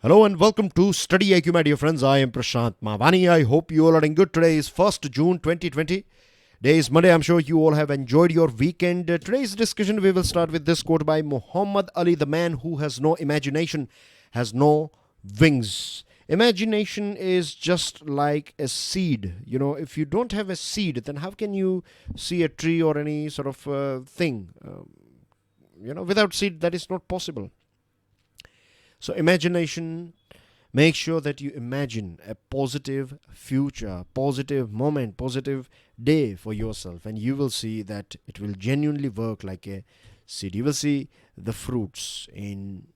Hello and welcome to StudyIQ, my dear friends. I am Prashant Mavani. I hope you all are doing good. Today is 1st June 2020. Today is Monday. I'm sure you all have enjoyed your weekend. Today's discussion, we will start with this quote by Muhammad Ali: the man who has no imagination has no wings. Imagination is just like a seed. If you don't have a seed, then how can you see a tree or any sort of thing? Without seed, that is not possible. So, imagination, make sure that you imagine a positive future, positive moment, positive day for yourself, and you will see that it will genuinely work like a seed. You will see the fruits in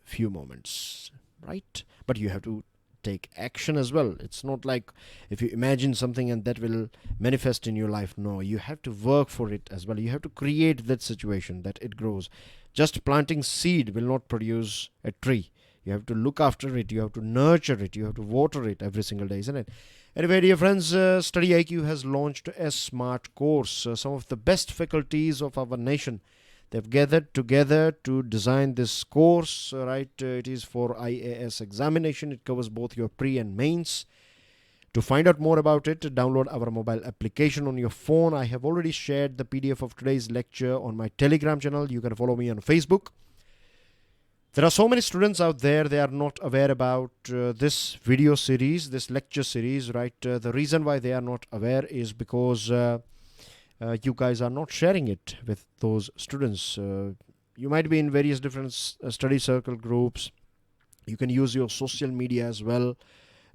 few moments, right? But you have to take action as well. It's not like if you imagine something and that will manifest in your life. No, you have to work for it as well. You have to create that situation that it grows. Just planting seed will not produce a tree. You have to look after it, you have to nurture it, you have to water it every single day, isn't it? Anyway, dear friends, StudyIQ has launched a smart course. Some of the best faculties of our nation, they've gathered together to design this course, right? It is for IAS examination. It covers both your pre and mains. To find out more about it, download our mobile application on your phone. I have already shared the PDF of today's lecture on my Telegram channel. You can follow me on Facebook. There are so many students out there, they are not aware about this video series, this lecture series, right? The reason why they are not aware is because you guys are not sharing it with those students. You might be in various different study circle groups. You can use your social media as well.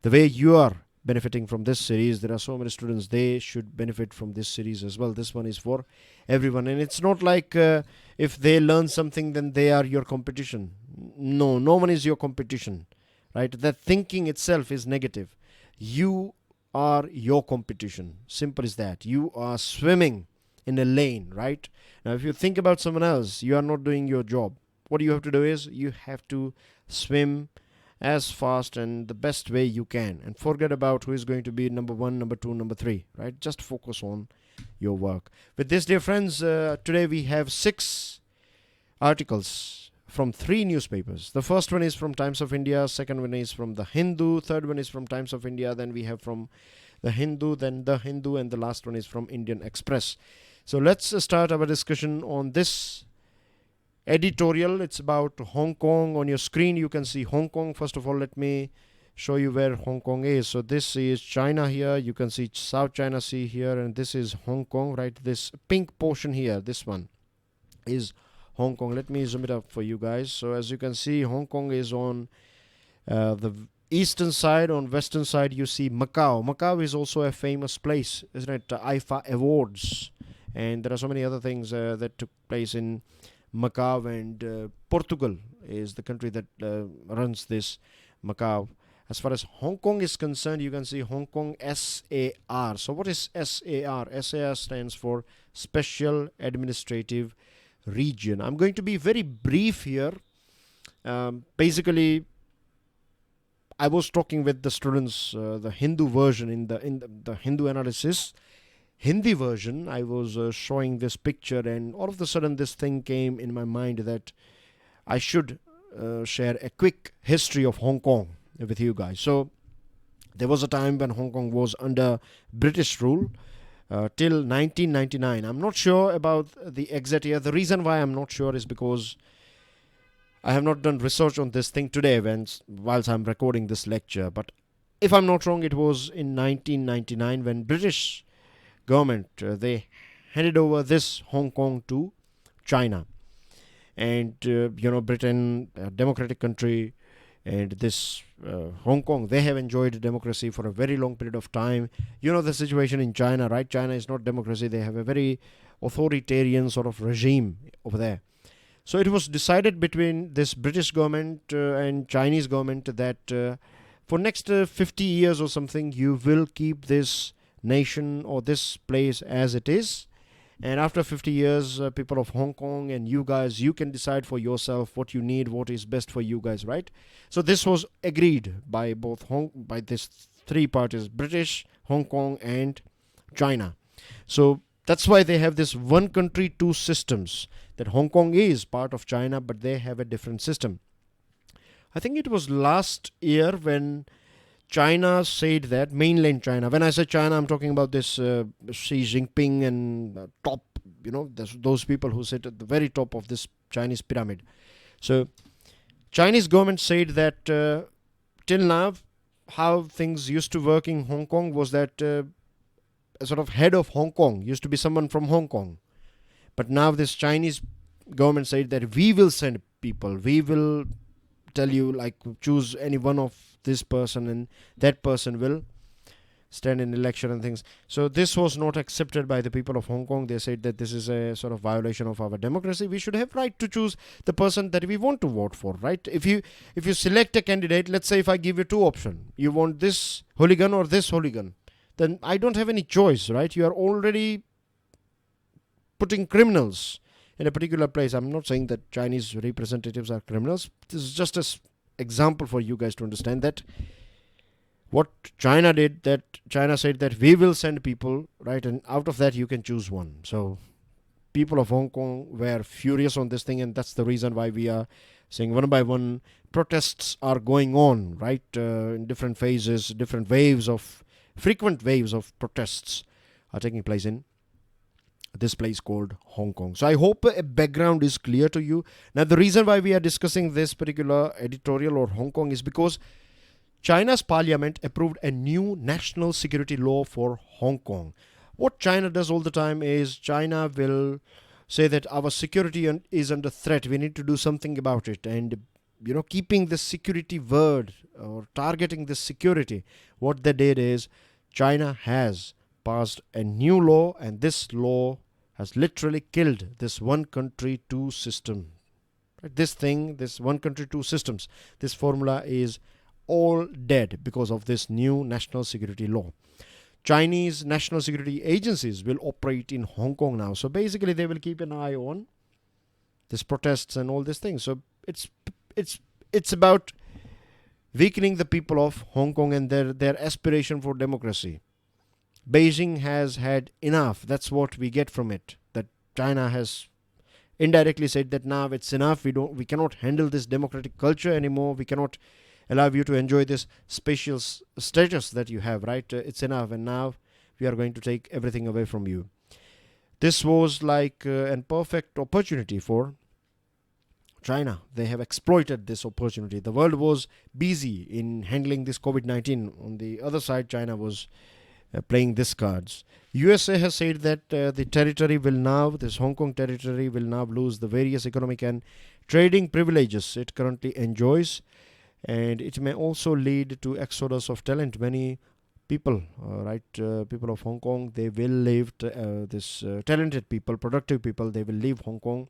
The way you are benefiting from this series, there are so many students, they should benefit from this series as well. This one is for everyone, and it's not like if they learn something then they are your competition. No one is your competition, right? That thinking itself is negative. You are your competition, simple as that. You are swimming in a lane, right? Now if you think about someone else, you are not doing your job. What you have to do is you have to swim as fast and the best way you can, and forget about who is going to be number 1, number 2, number 3, right? Just focus on your work. With this, dear friends, today we have 6 articles from 3 newspapers. The first one is from Times of India, second one is from The Hindu, third one is from Times of India, then we have from The Hindu, then The Hindu, and the last one is from Indian Express. So let's start our discussion on this editorial. It's about Hong Kong. On your screen you can see Hong Kong. First of all, let me show you where Hong Kong is. So this is China here. You can see South China Sea here, and this is Hong Kong, right? This pink portion here, this one is Hong Kong. Let me zoom it up for you guys. So as you can see, Hong Kong is on the eastern side. On western side you see Macau. Macau is also a famous place, isn't it? IFA Awards, and there are so many other things that took place in Macau, and Portugal is the country that runs this Macau. As far as Hong Kong is concerned, you can see Hong Kong SAR. So what is SAR? SAR stands for Special Administrative Region. I'm going to be very brief here. Basically, I was talking with the students, the Hindu version in the Hindu analysis. Hindi version, I was showing this picture, and all of a sudden this thing came in my mind that I should share a quick history of Hong Kong with you guys. So there was a time when Hong Kong was under British rule till 1999. I'm not sure about the exact year. The reason why I'm not sure is because I have not done research on this thing today whilst I'm recording this lecture. But if I'm not wrong, it was in 1999 when British government they handed over this Hong Kong to China, and Britain, a democratic country, and this Hong Kong, they have enjoyed democracy for a very long period of time. You know the situation in China, right? China is not democracy. They have a very authoritarian sort of regime over there. So it was decided between this British government and Chinese government that for next 50 years or something, you will keep this nation or this place as it is, and after 50 years, people of Hong Kong and you guys, you can decide for yourself what you need, what is best for you guys, right? So this was agreed by by these 3 parties: British, Hong Kong, and China. So that's why they have this one country, 2 systems, that Hong Kong is part of China, but they have a different system. I think it was last year when China said that, mainland China, when I say China, I'm talking about this Xi Jinping and top, those people who sit at the very top of this Chinese pyramid. So Chinese government said that till now, how things used to work in Hong Kong was that a sort of head of Hong Kong used to be someone from Hong Kong. But now this Chinese government said that we will send people, we will tell you, like, choose any one of this person and that person will stand in election and things. So this was not accepted by the people of Hong Kong. They said that this is a sort of violation of our democracy. We should have right to choose the person that we want to vote for, right? If you select a candidate, let's say if I give you two options, you want this hooligan or this hooligan, then I don't have any choice, right? You are already putting criminals in a particular place. I'm not saying that Chinese representatives are criminals. This is just an example for you guys to understand that what China did, that China said that we will send people, right? And out of that, you can choose one. So people of Hong Kong were furious on this thing, and that's the reason why we are saying one by one protests are going on, right? In different phases, frequent waves of protests are taking place in this place called Hong Kong. So I hope a background is clear to you. Now, the reason why we are discussing this particular editorial or Hong Kong is because China's parliament approved a new national security law for Hong Kong. What China does all the time is China will say that our security is under threat. We need to do something about it. And, keeping the security word or targeting the security, what they did is China has passed a new law, and this law has literally killed this one country, two system. This one country, two systems, this formula is all dead because of this new national security law. Chinese national security agencies will operate in Hong Kong now. So basically they will keep an eye on these protests and all these things. So it's about weakening the people of Hong Kong and their aspiration for democracy. Beijing has had enough. That's what we get from it. That China has indirectly said that now it's enough. We cannot handle this democratic culture anymore. We cannot allow you to enjoy this special status that you have, right? It's enough, and now we are going to take everything away from you. This was like a perfect opportunity for China. They have exploited this opportunity. The world was busy in handling this COVID-19. On the other side, China was playing these cards. USA has said that this Hong Kong territory will now lose the various economic and trading privileges it currently enjoys. And it may also lead to exodus of talent. Many people, people of Hong Kong, they will leave, talented people, productive people, they will leave Hong Kong.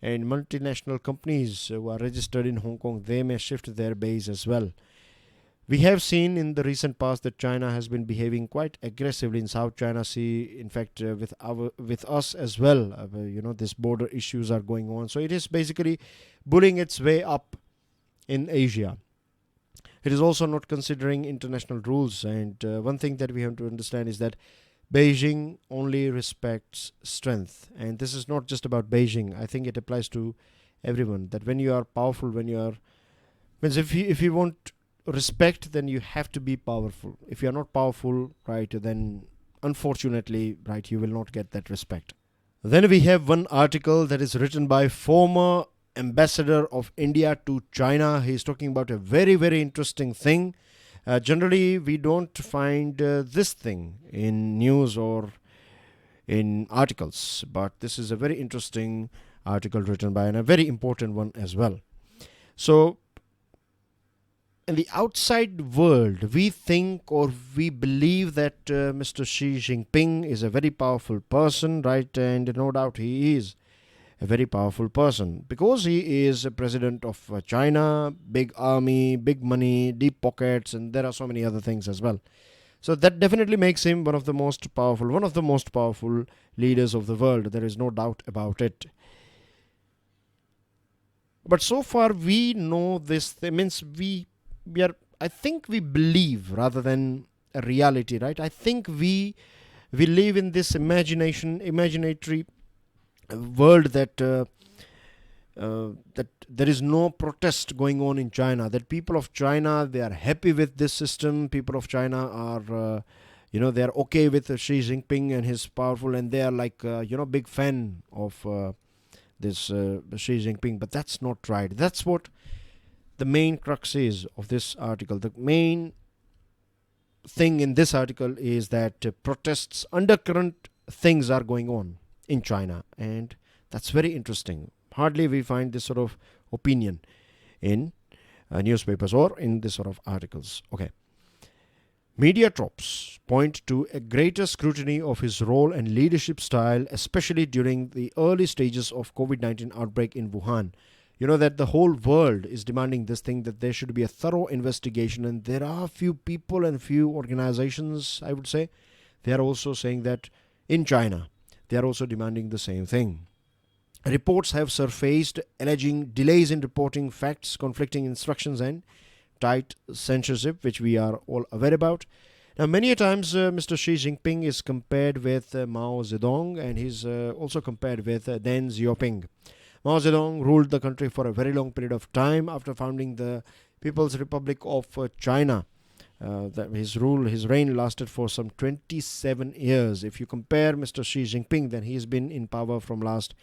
And multinational companies who are registered in Hong Kong, they may shift their base as well. We have seen in the recent past that China has been behaving quite aggressively in South China Sea. In fact, with us as well, these border issues are going on. So it is basically bullying its way up in Asia. It is also not considering international rules. And one thing that we have to understand is that Beijing only respects strength. And this is not just about Beijing. I think it applies to everyone. That when you are powerful, if you want respect, then you have to be powerful. If you are not powerful, right, then unfortunately, right, you will not get that respect. Then we have one article that is written by former ambassador of India to China. He is talking about a very, very interesting thing. Generally, we don't find this thing in news or in articles, but this is a very interesting article written by, and a very important one as well. So, in the outside world, we think or we believe that Mr. Xi Jinping is a very powerful person, right? And no doubt he is a very powerful person because he is a president of China, big army, big money, deep pockets, and there are so many other things as well. So that definitely makes him one of the most powerful leaders of the world. There is no doubt about it. But so far we know this means I think we believe rather than a reality, right? I think we live in this imaginatory world that that there is no protest going on in China, that people of China, they are happy with this system. People of China are, they are okay with Xi Jinping and his powerful, and they are like, big fan of this Xi Jinping. But that's not right. That's what the main crux is of this article. The main thing in this article is that protests, undercurrent things are going on in China, and that's very interesting. Hardly we find this sort of opinion in newspapers or in this sort of articles. Okay. Media tropes point to a greater scrutiny of his role and leadership style, especially during the early stages of COVID-19 outbreak in Wuhan. You know that the whole world is demanding this thing, that there should be a thorough investigation, and there are few people and few organizations, I would say, they are also saying that in China, they are also demanding the same thing. Reports have surfaced alleging delays in reporting facts, conflicting instructions, and tight censorship, which we are all aware about. Now, many a times Mr. Xi Jinping is compared with Mao Zedong, and he's also compared with Deng Xiaoping. Mao Zedong ruled the country for a very long period of time after founding the People's Republic of China. His reign lasted for some 27 years. If you compare Mr. Xi Jinping, then he's been in power from last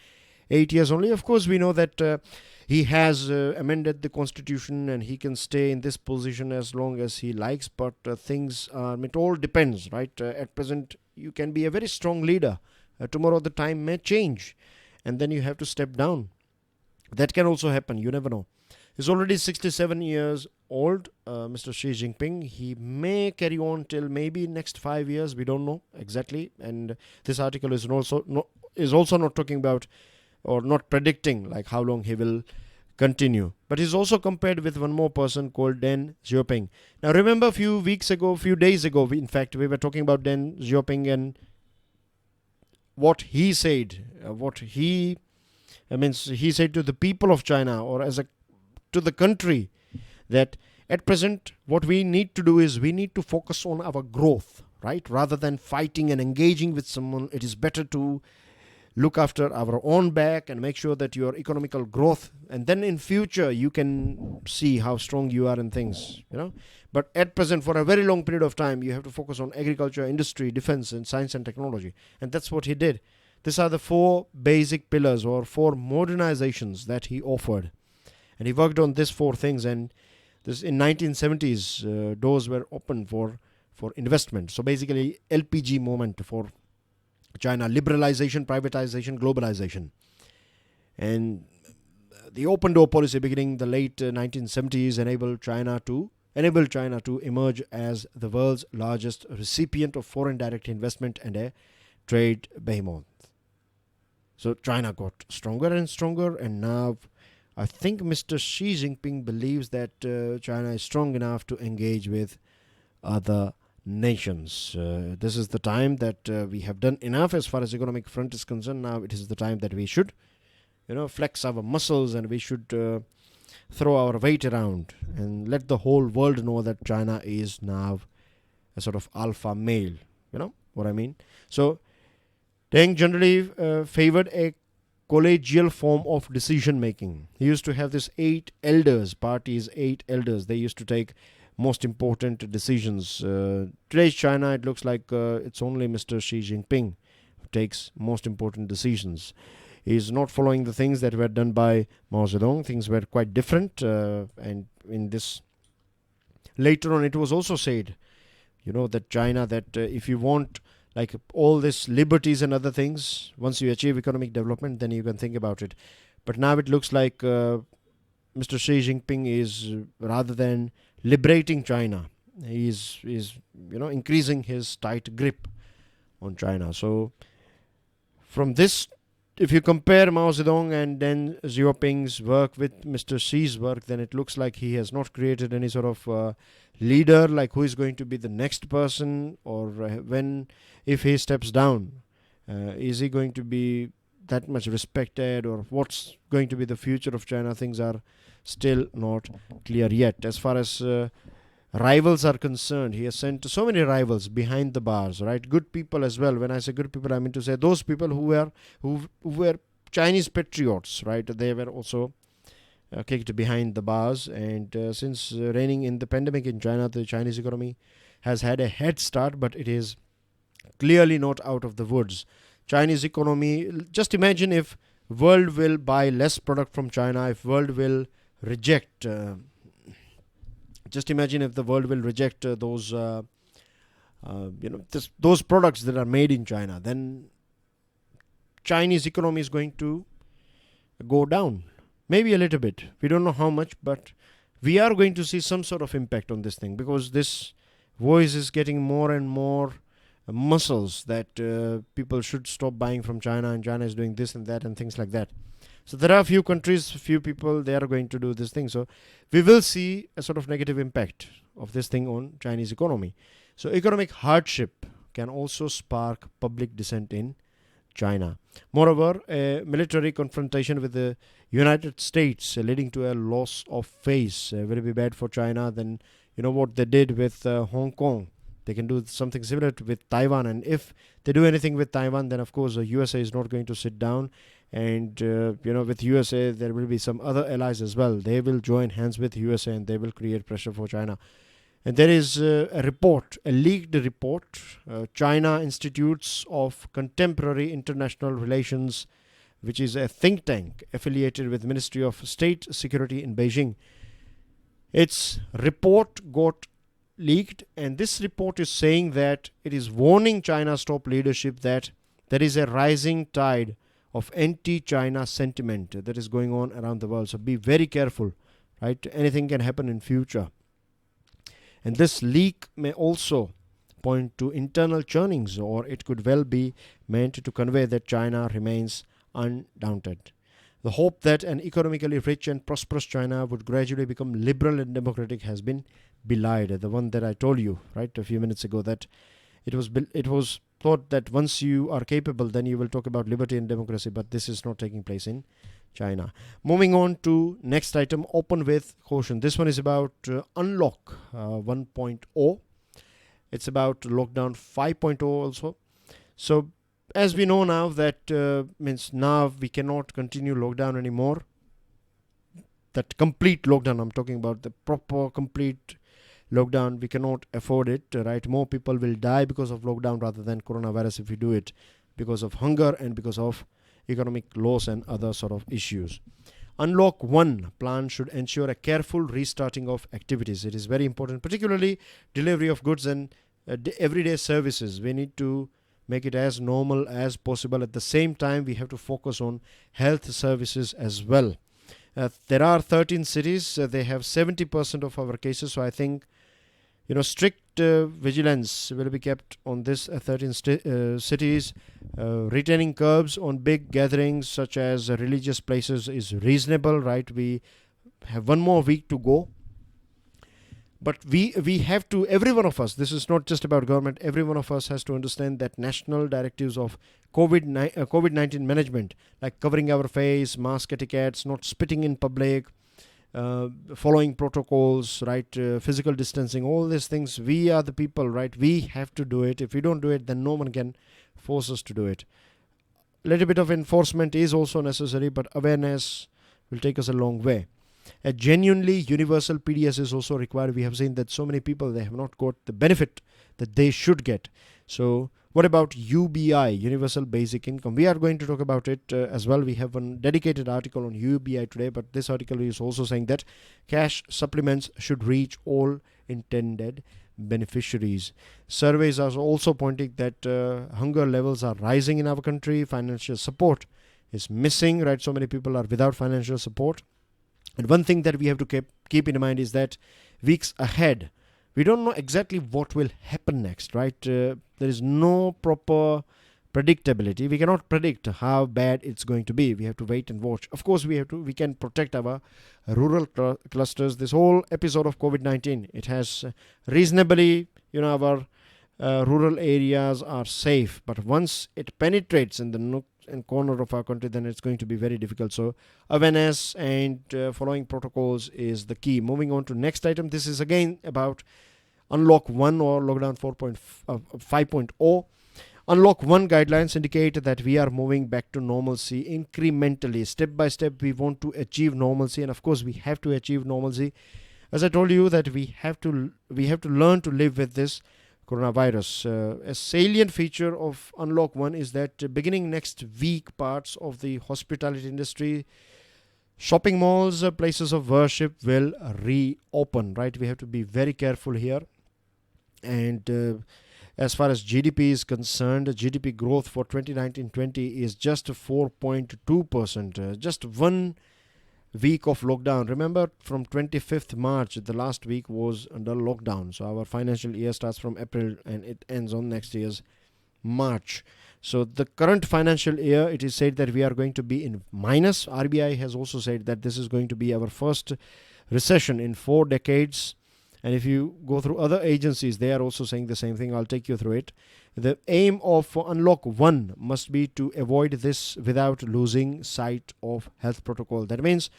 8 years only. Of course, we know that he has amended the constitution and he can stay in this position as long as he likes, but it all depends, right? At present, you can be a very strong leader. Tomorrow, the time may change and then you have to step down. That can also happen. You never know. He's already 67 years old, Mr. Xi Jinping. He may carry on till maybe next 5 years. We don't know exactly. And this article is also not talking about or not predicting like how long he will continue. But he's also compared with one more person called Deng Xiaoping. Now remember a few days ago, we were talking about Deng Xiaoping and what he said, he said to the people of China or to the country that at present what we need to do is we need to focus on our growth, right? Rather than fighting and engaging with someone, it is better to look after our own back and make sure that your economical growth, and then in future you can see how strong you are in things, But at present, for a very long period of time, you have to focus on agriculture, industry, defense, and science and technology. And that's what he did. These are the 4 basic pillars or 4 modernizations that he offered. And he worked on these 4 things. And this in 1970s, doors were open for investment. So basically, LPG movement for China, liberalization, privatization, globalization. And the open door policy beginning the late 1970s enabled China to emerge as the world's largest recipient of foreign direct investment and a trade behemoth. So China got stronger and stronger, and now I think Mr. Xi Jinping believes that China is strong enough to engage with other nations. This is the time that we have done enough as far as economic front is concerned. Now it is the time that we should, flex our muscles, and we should throw our weight around and let the whole world know that China is now a sort of alpha male. You know what I mean? So Deng generally favored a collegial form of decision making. He used to have this 8 elders. They used to take most important decisions. Today's China, it looks like it's only Mr. Xi Jinping who takes most important decisions. He's not following the things that were done by Mao Zedong. Things were quite different. And in this, later on, it was also said, that China, that if you want like all this liberties and other things, once you achieve economic development, then you can think about it. But now it looks like Mr. Xi Jinping is, rather than liberating China, he is increasing his tight grip on China. So from this, if you compare Mao Zedong and Deng Xiaoping's work with Mr. Xi's work, then it looks like he has not created any sort of leader, like who is going to be the next person, or if he steps down, is he going to be that much respected, or what's going to be the future of China? Things are still not clear yet. As far as rivals are concerned, he has sent so many rivals behind the bars, right? Good people as well. When I say good people, I mean to say those people who were Chinese patriots, right? They were also kicked behind the bars. And since reigning in the pandemic in China, the Chinese economy has had a head start, but it is clearly not out of the woods. Chinese economy, just imagine if world will buy less product from China, if world will reject, just imagine if the world will reject those products that are made in China, then Chinese economy is going to go down. Maybe a little bit. We don't know how much, but we are going to see some sort of impact on this thing, because this voice is getting more and more muscles that people should stop buying from China, and China is doing this and that and things like that. So there are a few countries, few people, they are going to do this thing. So we will see a sort of negative impact of this thing on Chinese economy. So economic hardship can also spark public dissent in China. Moreover, a military confrontation with the United States leading to a loss of face will be bad for China. Then you know what they did with Hong Kong. They can do something similar with Taiwan. And if they do anything with Taiwan, then of course the USA is not going to sit down. And with USA, there will be some other allies as well. They will join hands with USA and they will create pressure for China. And there is a report, a leaked report, China Institutes of Contemporary International Relations, which is a think tank affiliated with Ministry of State Security in Beijing. Its report got leaked, and this report is saying that it is warning China's top leadership that there is a rising tide of anti-China sentiment that is going on around the world. So be very careful, right? Anything can happen in future. And this leak may also point to internal churnings, or it could well be meant to convey that China remains undaunted. The hope that an economically rich and prosperous China would gradually become liberal and democratic has been belied. The one that I told you, right, a few minutes ago, that it was thought that once you are capable, then you will talk about liberty and democracy, but this is not taking place in China. Moving on to next item, open with caution. This one is about Unlock 1.0. It's about Lockdown 5.0 also. So as we know now that means now we cannot continue lockdown anymore. That complete lockdown, I'm talking about the proper complete lockdown, we cannot afford it, right? More people will die because of lockdown rather than coronavirus if we do it because of hunger and because of economic loss and other sort of issues. Unlock 1 plan should ensure a careful restarting of activities. It is very important, particularly delivery of goods and everyday services. We need to make it as normal as possible. At the same time, we have to focus on health services as well. There are 13 cities. They have 70% of our cases. So I think strict vigilance will be kept on this 13 cities. Retaining curbs on big gatherings such as religious places is reasonable, right? We have one more week to go. But we have to, every one of us, this is not just about government, every one of us has to understand that national directives of COVID-19 management, like covering our face, mask etiquettes, not spitting in public, following protocols, right, physical distancing, all these things, we are the people, right, we have to do it. If we don't do it, then no one can force us to do it. A little bit of enforcement is also necessary, but awareness will take us a long way. A genuinely universal PDS is also required. We have seen that so many people, they have not got the benefit that they should get. So what about UBI, Universal Basic Income? We are going to talk about it as well. We have one dedicated article on UBI today, but this article is also saying that cash supplements should reach all intended beneficiaries. Surveys are also pointing that hunger levels are rising in our country. Financial support is missing, right? So many people are without financial support. And one thing that we have to keep in mind is that weeks ahead, we don't know exactly what will happen next, right? There is no proper predictability. We cannot predict how bad it's going to be. We have to wait and watch. Of course, we can protect our rural clusters. This whole episode of COVID-19, it has reasonably, our rural areas are safe. But once it penetrates in the nook and corner of our country, then it's going to be very difficult. So awareness and following protocols is the key. Moving on to next item. This is again about Unlock 1 or Lockdown 5.0. Unlock 1 guidelines indicate that we are moving back to normalcy incrementally. Step by step, we want to achieve normalcy, and of course, we have to achieve normalcy. As I told you, that we have to learn to live with this coronavirus. A salient feature of Unlock 1 is that beginning next week, parts of the hospitality industry, shopping malls, places of worship will reopen, right? We have to be very careful here. And as far as GDP is concerned, GDP growth for 2019-20 is just 4.2%. Just 1 week of lockdown. Remember, from 25th March, the last week was under lockdown. So our financial year starts from April and it ends on next year's March. So the current financial year, it is said that we are going to be in minus. RBI has also said that this is going to be our first recession in 4 decades. And if you go through other agencies, they are also saying the same thing. I'll take you through it. The aim of Unlock 1 must be to avoid this without losing sight of health protocol. That means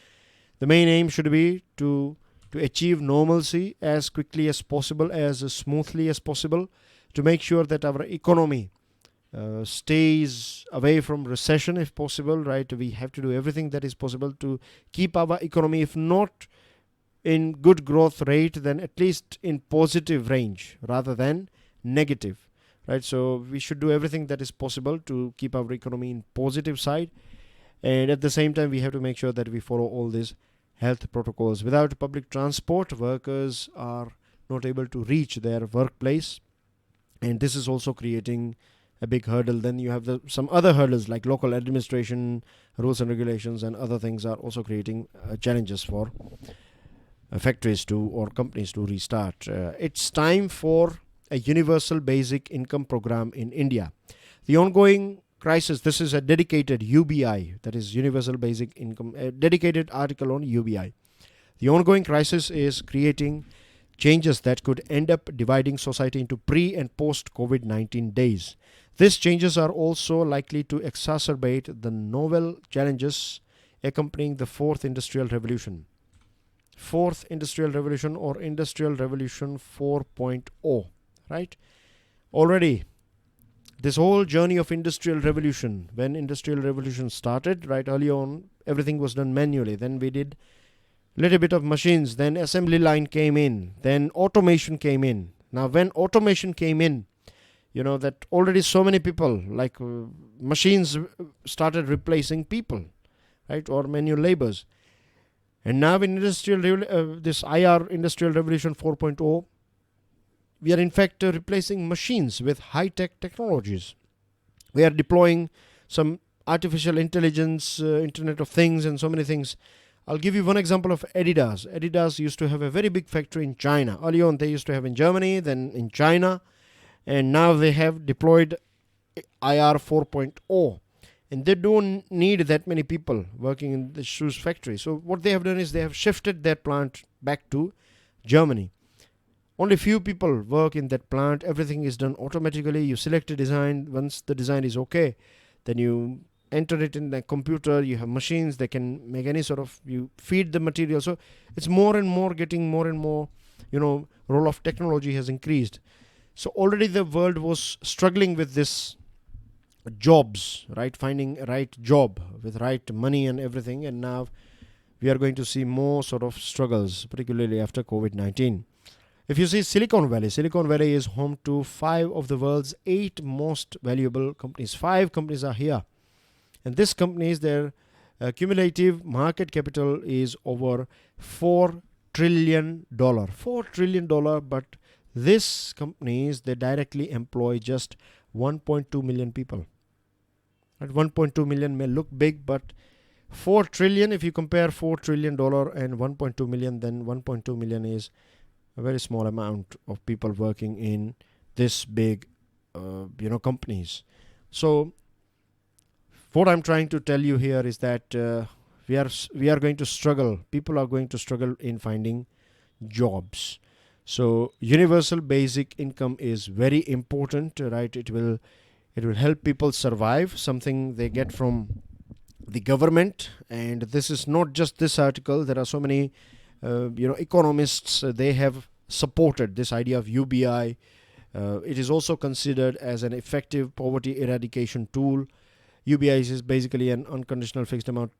the main aim should be to achieve normalcy as quickly as possible, as smoothly as possible, to make sure that our economy stays away from recession if possible, right? We have to do everything that is possible to keep our economy, if not in good growth rate, then at least in positive range rather than negative, right? So we should do everything that is possible to keep our economy in positive side, and at the same time we have to make sure that we follow all these health protocols. Without public transport, workers are not able to reach their workplace, and this is also creating a big hurdle. Then you have some other hurdles like local administration, rules and regulations, and other things are also creating challenges for factories to or companies to restart. It's time for a universal basic income program in India. The ongoing crisis, this is a dedicated UBI, that is Universal Basic Income, a dedicated article on UBI. The ongoing crisis is creating changes that could end up dividing society into pre and post COVID-19 days. These changes are also likely to exacerbate the novel challenges accompanying the fourth industrial revolution. Fourth industrial revolution, or industrial revolution 4.0, right? Already this whole journey of industrial revolution, when industrial revolution started, right, early on everything was done manually. Then we did little bit of machines, then assembly line came in, then automation came in. Now when automation came in, you know that already so many people, like machines started replacing people, right, or manual labors. And now in this IR Industrial Revolution 4.0, we are in fact replacing machines with high-tech technologies. We are deploying some artificial intelligence, Internet of Things, and so many things. I'll give you one example of Adidas. Adidas used to have a very big factory in China. Early on, they used to have in Germany, then in China, and now they have deployed IR 4.0. And they don't need that many people working in the shoes factory. So what they have done is they have shifted their plant back to Germany. Only few people work in that plant. Everything is done automatically. You select a design. Once the design is okay, then you enter it in the computer. You have machines that can make any sort of, you feed the material. So it's more and more getting more and more, role of technology has increased. So already the world was struggling with this jobs, right? Finding a right job with right money and everything. And now we are going to see more sort of struggles, particularly after COVID-19. If you see Silicon Valley is home to 5 of the world's 8 most valuable companies. 5 companies are here. And these companies, their cumulative market capital is over $4 trillion. $4 trillion, but these companies, they directly employ just 1.2 million people. At 1.2 million may look big, but 4 trillion, if you compare $4 trillion and 1.2 million, then 1.2 million is a very small amount of people working in this big, companies. So what I'm trying to tell you here is that we are going to struggle. People are going to struggle in finding jobs. So universal basic income is very important, right? It will help people survive, something they get from the government. And this is not just this article. There are so many, economists, they have supported this idea of UBI, It is also considered as an effective poverty eradication tool. UBI is basically an unconditional fixed amount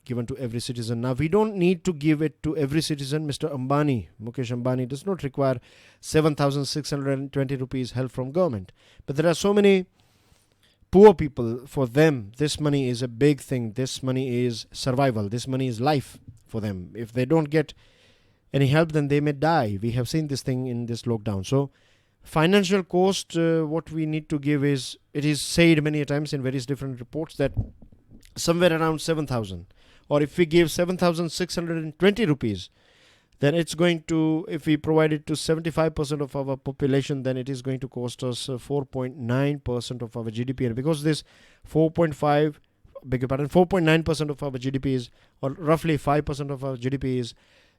given to every citizen. Now, we don't need to give it to every citizen. Mr. Ambani, Mukesh Ambani, does not require 7,620 rupees help from government. But there are so many poor people. For them, this money is a big thing. This money is survival. This money is life for them. If they don't get any help, then they may die. We have seen this thing in this lockdown. So, financial cost, what we need to give is, it is said many times in various different reports that somewhere around 7,000, or if we give 7,620 rupees, then it's going to, if we provide it to 75% of our population, then it is going to cost us 4.9% of our GDP. And because this 4.9% of our GDP is, or roughly 5% of our GDP is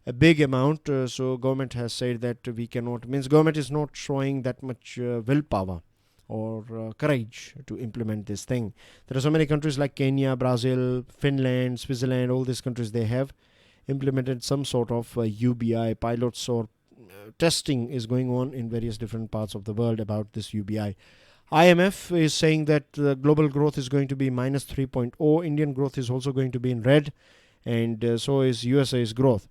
a big amount, so government has said that we cannot, means government is not showing that much willpower or courage to implement this thing. There are so many countries like Kenya, Brazil, Finland, Switzerland, all these countries, they have implemented some sort of UBI pilots, or testing is going on in various different parts of the world about this UBI. IMF is saying that global growth is going to be minus 3.0. Indian growth is also going to be in red, and so is USA's growth.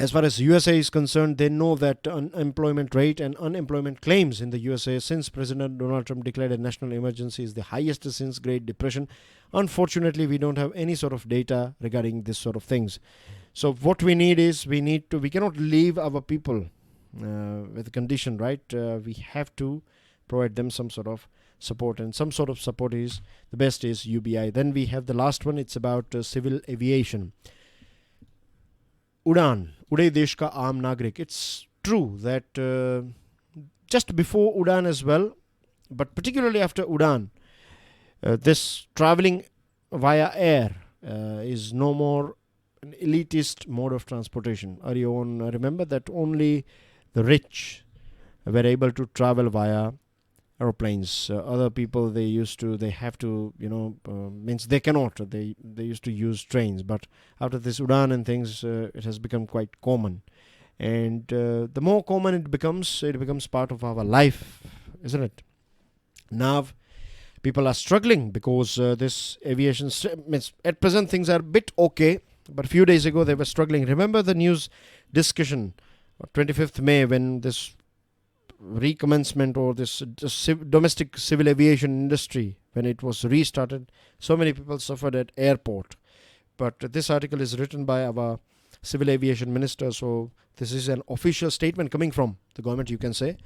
As far as USA is concerned, they know that unemployment rate and unemployment claims in the USA since President Donald Trump declared a national emergency is the highest since Great Depression. Unfortunately, we don't have any sort of data regarding this sort of things. So what we need is, we cannot leave our people with a condition, right? We have to provide them some sort of support, and some sort of support is, the best is UBI. Then we have the last one. It's about civil aviation. Udan, Uday Desh Ka Aam Nagrik. It's true that just before Udan as well, but particularly after Udan, this traveling via air is no more an elitist mode of transportation. Remember that only the rich were able to travel via aeroplanes. Other people, they have to, means they cannot. They used to use trains. But after this Udan and things, it has become quite common. And the more common it becomes part of our life, isn't it? Now, people are struggling because this aviation, means at present things are a bit okay. But a few days ago, they were struggling. Remember the news discussion, 25th May, when this recommencement, or this domestic civil aviation industry, when it was restarted, so many people suffered at airport. But this article is written by our civil aviation minister, so this is an official statement coming from the government, you can say.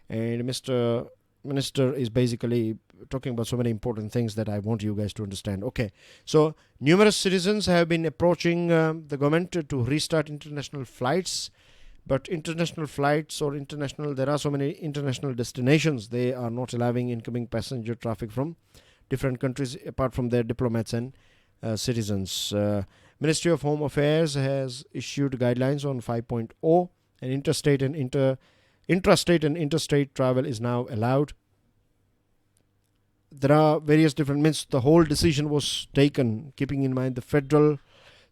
And Mr. Minister is basically talking about so many important things that I want you guys to understand. Okay, so numerous citizens have been approaching the government to restart international flights. But international flights, or there are so many international destinations, they are not allowing incoming passenger traffic from different countries apart from their diplomats and citizens. Ministry of Home Affairs has issued guidelines on 5.0, and intrastate and interstate travel is now allowed. There are various different, means the whole decision was taken keeping in mind the federal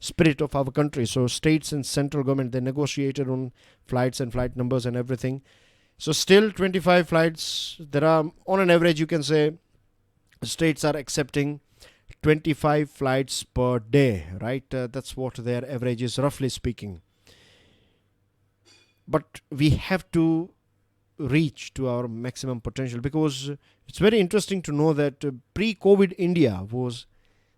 spirit of our country. So states and central government, they negotiated on flights and flight numbers and everything. So still 25 flights, there are, on an average, you can say states are accepting 25 flights per day, right? That's what their average is, roughly speaking. But we have to reach to our maximum potential, because it's very interesting to know that pre-COVID India was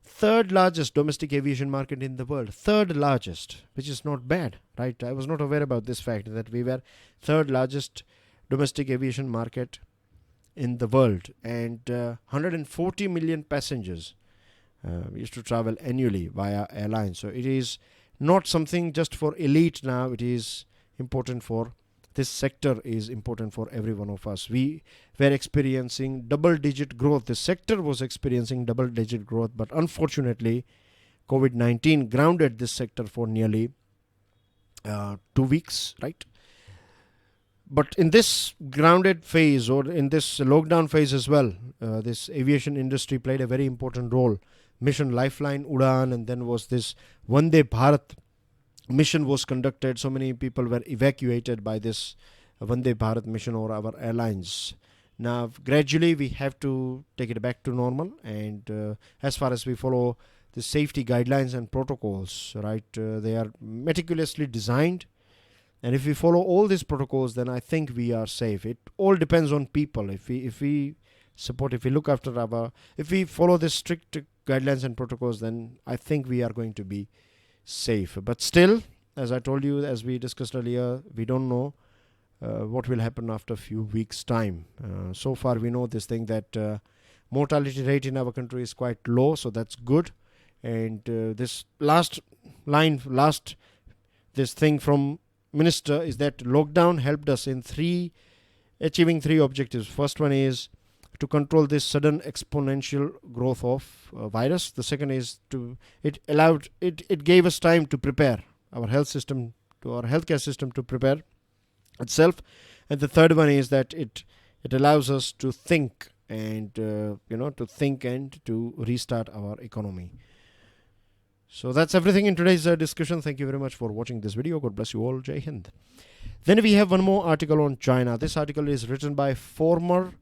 third largest domestic aviation market in the world. Third largest, which is not bad, right? I was not aware about this fact, that we were third largest domestic aviation market in the world. And 140 million passengers used to travel annually via airlines. So it is not something just for elite now. It is important for, this sector is important for every one of us. We were experiencing double-digit growth. The sector was experiencing double-digit growth, but unfortunately, COVID-19 grounded this sector for nearly 2 weeks, right? But in this grounded phase, or in this lockdown phase as well, this aviation industry played a very important role. Mission Lifeline, Udan, and then was this Vande Bharat mission was conducted. So many people were evacuated by this Vande Bharat mission or our airlines. Now, gradually we have to take it back to normal, and as far as we follow the safety guidelines and protocols, right, they are meticulously designed, and if we follow all these protocols, then I think we are safe. It all depends on people. If we support, if we look after if we follow the strict guidelines and protocols, then I think we are going to be safe. But still, as I told you, as we discussed earlier, we don't know what will happen after a few weeks time. So far we know this thing that mortality rate in our country is quite low, so that's good. And this this thing from minister is that lockdown helped us in achieving three objectives. First one is to control this sudden exponential growth of virus. The second is it gave us time to prepare our healthcare system to prepare itself. And the third one is that it allows us to think and to restart our economy. So that's everything in today's discussion. Thank you very much for watching this video. God bless you all. Jai Hind. Then we have one more article on China. This article is written by former